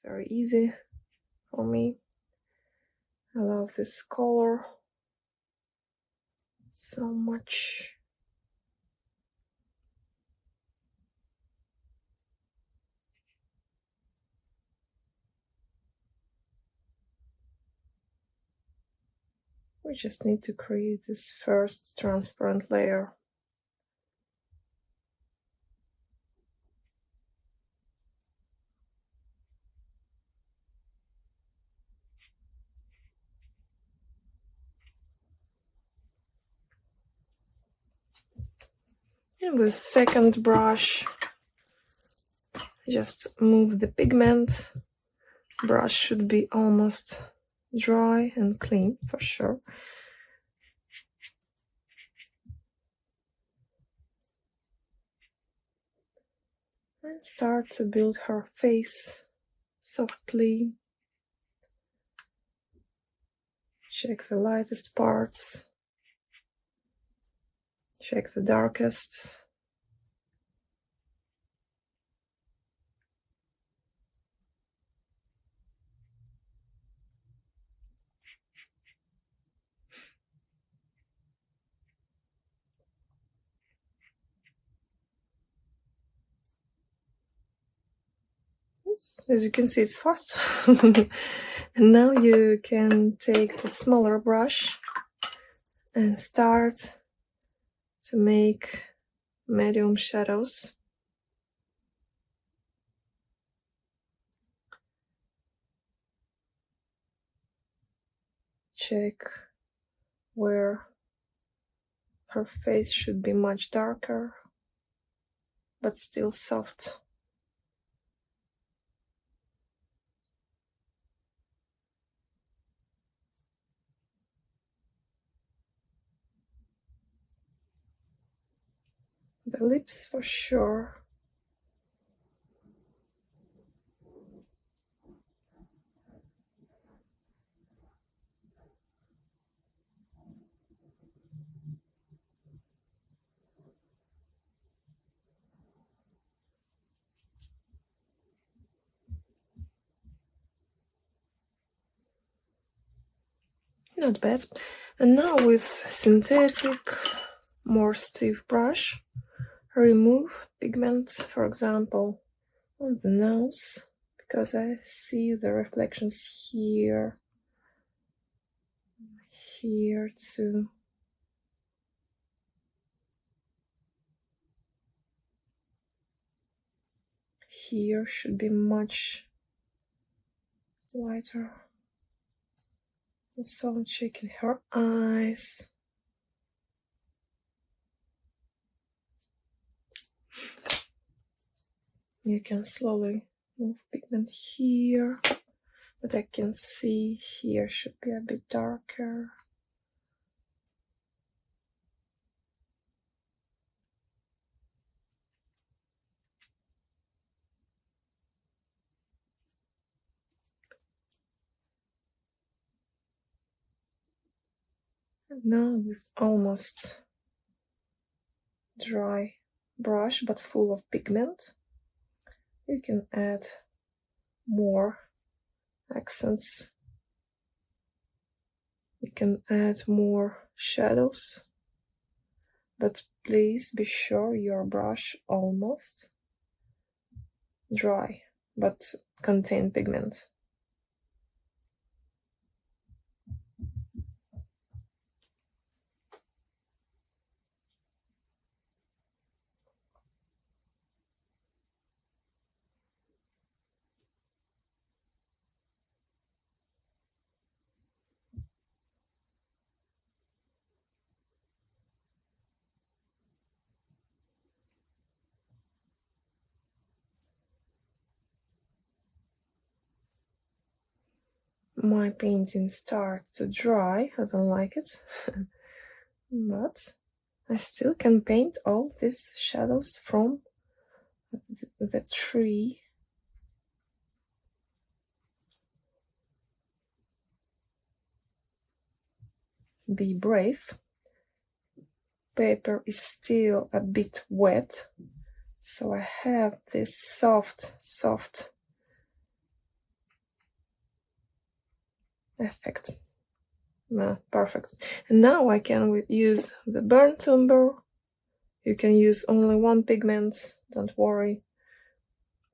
very easy for me. I love this color so much. We just need to create this first transparent layer. And with second brush, just move the pigment. Brush should be almost dry and clean for sure. And start to build her face softly. Check the lightest parts. Check the darkest. As you can see, it's fast. And now you can take the smaller brush and start to make medium shadows. Check where her face should be much darker, but still soft. The lips for sure. Not bad. And now with synthetic, more stiff brush, remove pigment, for example, on the nose, because I see the reflections here, here too. Here should be much lighter. Also checking her eyes. You can slowly move pigment here, but I can see here should be a bit darker. And now with almost dry brush but full of pigment, you can add more accents. You can add more shadows, but please be sure your brush almost dry but contain pigment. My paintings start to dry. I don't like it. But I still can paint all these shadows from the tree. Be brave. Paper is still a bit wet, so I have this soft effect. Perfect. And now I can use the burnt umber. You can use only one pigment, don't worry.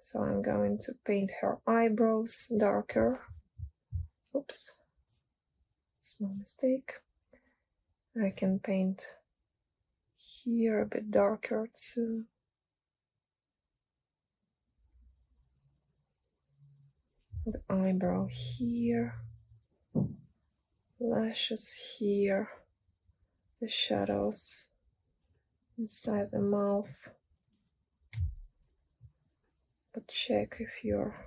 So I'm going to paint her eyebrows darker. Oops, small mistake. I can paint here a bit darker too. The eyebrow here, lashes here, the shadows inside the mouth. But check if your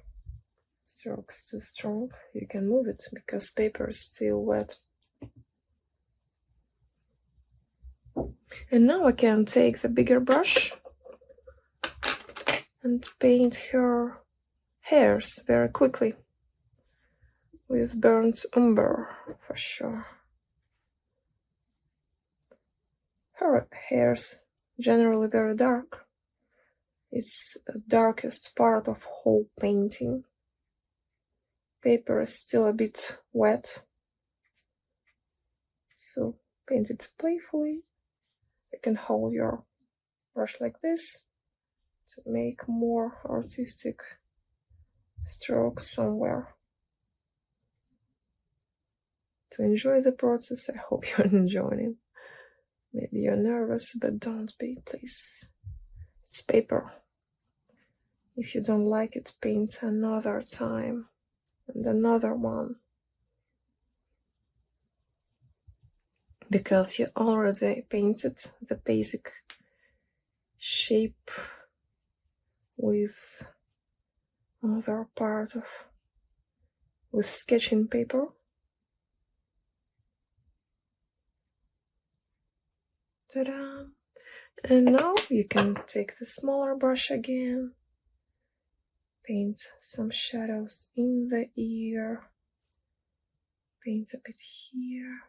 stroke's too strong. You can move it because paper is still wet. And now I can take the bigger brush and paint her hairs very quickly with burnt umber for sure. Her hair's generally very dark. It's the darkest part of whole painting. Paper is still a bit wet, so paint it playfully. You can hold your brush like this to make more artistic strokes somewhere. To enjoy the process, I hope you're enjoying it. Maybe you're nervous, but don't be, please. It's paper. If you don't like it, paint another time and another one. Because you already painted the basic shape with other part of with sketching paper. Ta-da! And now you can take the smaller brush again, paint some shadows in the ear, paint a bit here.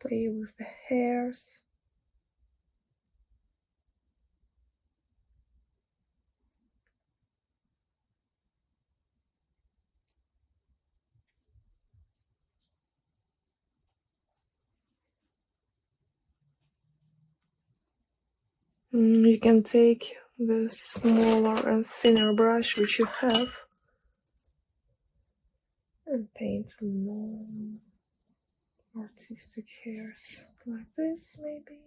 Play with the hairs. You can take the smaller and thinner brush which you have and paint long artistic hairs like this maybe.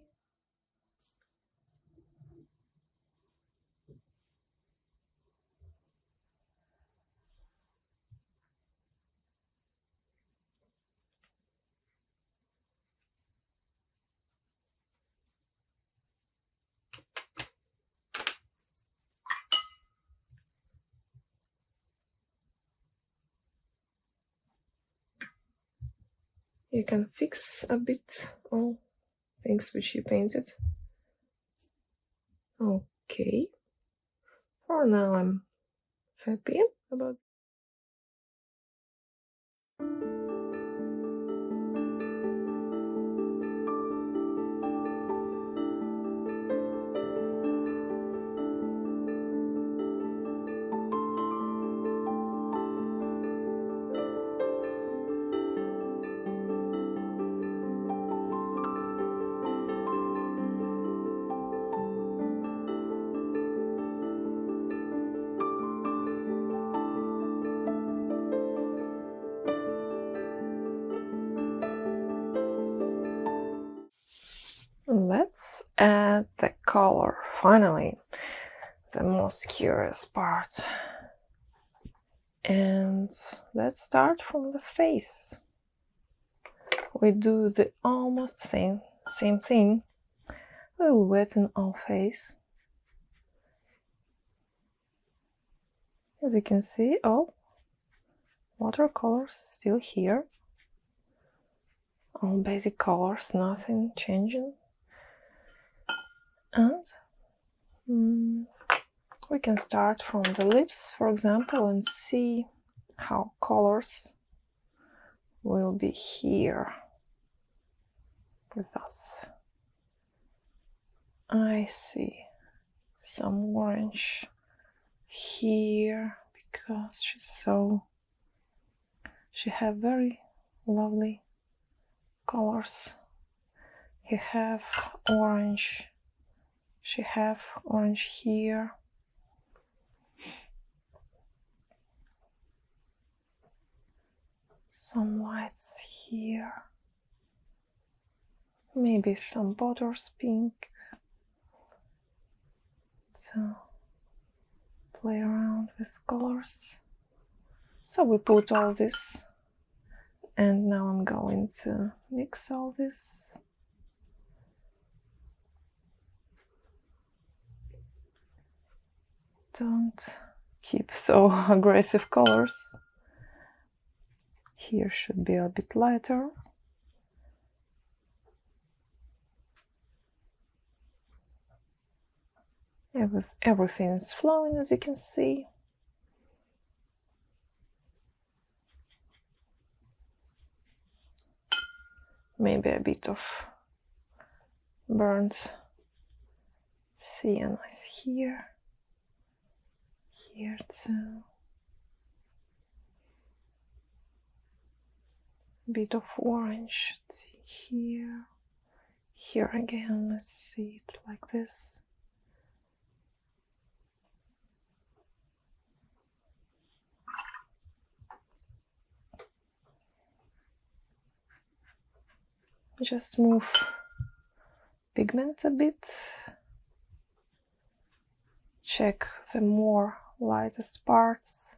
You can fix a bit all things which you painted. Okay. For now I'm happy about Let's add the color, finally, the most curious part. And let's start from the face. We do the almost same thing. We'll weten our face. As you can see, all watercolors still here. All basic colors, nothing changing. And we can start from the lips, for example, and see how colors will be here with us. I see some orange here because she have very lovely colors. He have orange. She have orange here. Some lights here. Maybe some borders pink. So play around with colors. So we put all this, and now I'm going to mix all this. Don't keep so aggressive colors. Here should be a bit lighter. Everything is flowing, as you can see. Maybe a bit of burnt sienna is here. Here too. Bit of orange here. Here again, let's see it like this. Just move pigment a bit. Check the more lightest parts.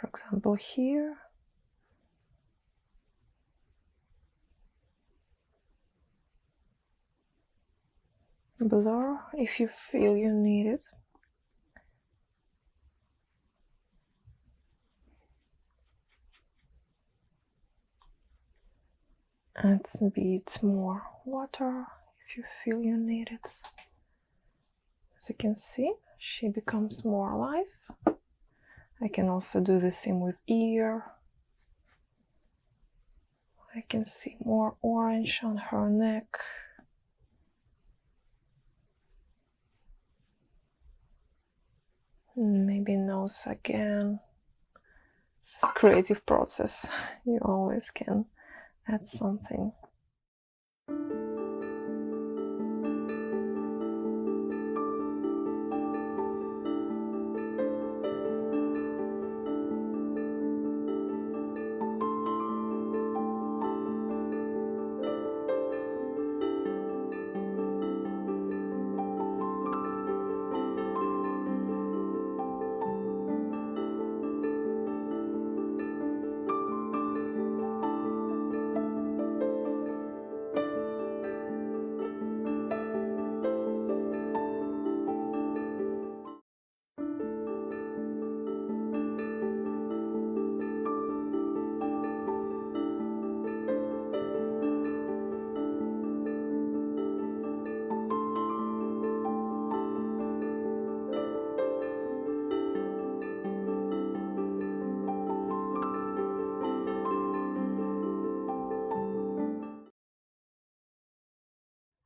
For example, here. Blur if you feel you need it. Add a bit more water if you feel you need it. As you can see, she becomes more alive. I can also do the same with ear. I can see more orange on her neck. Maybe nose again. It's a creative process. You always can add something.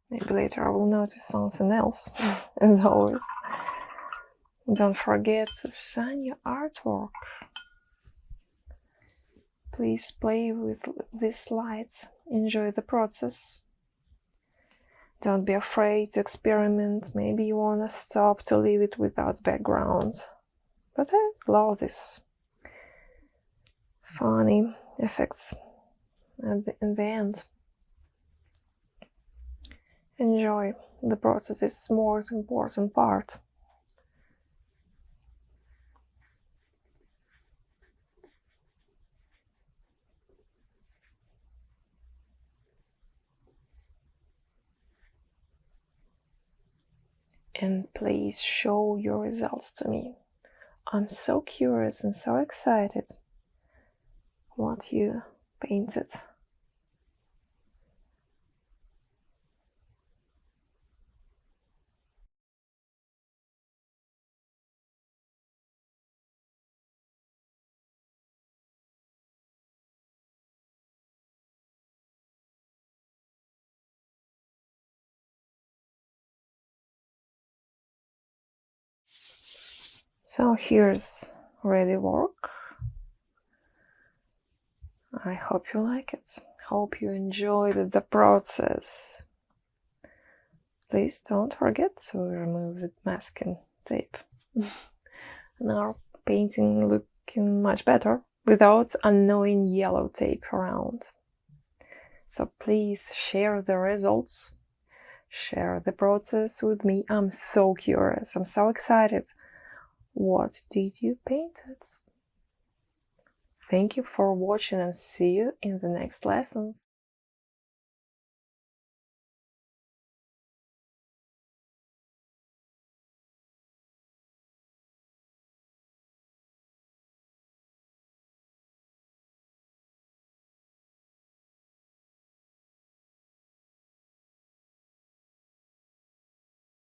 Maybe later I will notice something else, as always. Don't forget to sign your artwork. Please play with these lights, enjoy the process. Don't be afraid to experiment. Maybe you want to stop to leave it without background. But I love this funny effects in the end. Enjoy. The process is the most important part. And please show your results to me. I'm so curious and so excited what you painted. So here's ready work. I hope you like it. Hope you enjoyed the process. Please don't forget to remove the masking tape. Now our painting looking much better without annoying yellow tape around. So please share the results. Share the process with me. I'm so curious. I'm so excited. What did you paint it? Thank you for watching and see you in the next lessons.